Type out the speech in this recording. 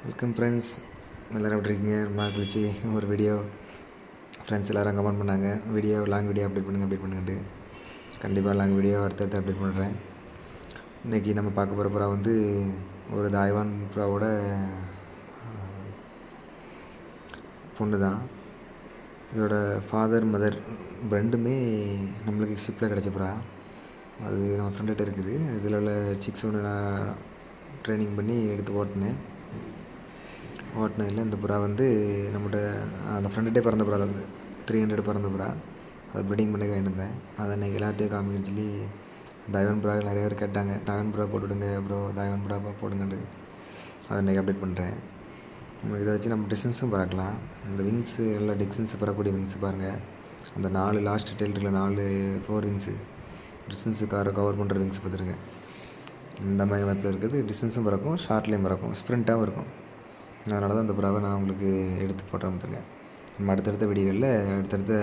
Welcome friends, எல்லோரும் எப்படி இருக்கீங்க? ரொம்ப நாள் கழிச்சு ஒரு வீடியோ. ஃப்ரெண்ட்ஸ் எல்லோரும் கமெண்ட் பண்ணாங்க, லாங் வீடியோ அப்டேட் பண்ணுங்கன்ட்டு. கண்டிப்பாக லாங் வீடியோ அடுத்தடுத்து அப்டேட் பண்ணுறேன். இன்றைக்கி நம்ம பார்க்க போகிற புறா வந்து ஒரு தாய்வான் புறாவோட பொண்ணு தான். இதோட ஃபாதர் மதர் ரெண்டுமே நம்மளுக்கு ஷிப்பில் கிடச்ச புறா. அது நம்ம ஃப்ரெண்ட்கிட்ட இருக்குது. இதில் உள்ள சிக்ஸ் ஒன்று நான் ட்ரைனிங் பண்ணி எடுத்து ஓட்டினதில் இந்த புறா வந்து நம்மகிட்ட அந்த ஃப்ரெண்டுகிட்டே பிறந்த புறா தான். 300 பிறந்த புறா. அதை ப்ரீடிங் பண்ணி வேண்டியிருந்தேன். அதை இன்றைக்கி எல்லாத்தையும் காமிக்கன்னு சொல்லி தாய்வான் புறா நிறைய பேர் கேட்டாங்க. தாய்வான் புறா போட்டுவிடுங்க ப்ரோ, தாய்வான் புறா போடுங்கன்னு. அதை இன்றைக்கி அப்டேட் பண்ணுறேன். இதை வச்சு நம்ம டிஸ்டன்ஸும் பார்க்கலாம். இந்த விங்ஸு நல்லா டிஸ்டன்ஸ் பறக்கக்கூடிய விங்ஸ் பாருங்கள். அந்த 4 லாஸ்ட் டெயில்ரில் 4 விங்ஸு டிஸ்டன்ஸு கவர் பண்ணுற விங்ஸ் பார்த்துருங்க. இந்த மாதிரி அமைப்பில் இருக்குது. டிஸ்டன்ஸும் பறக்கும், ஷார்ட்லேயும் பறக்கும், ஸ்ப்ரிண்ட்டாகவும் இருக்கும். அதனால தான் இந்த புறாவை நான் உங்களுக்கு எடுத்து போட்டேன். நம்ம அடுத்தடுத்த வீடியோவில் அடுத்தடுத்த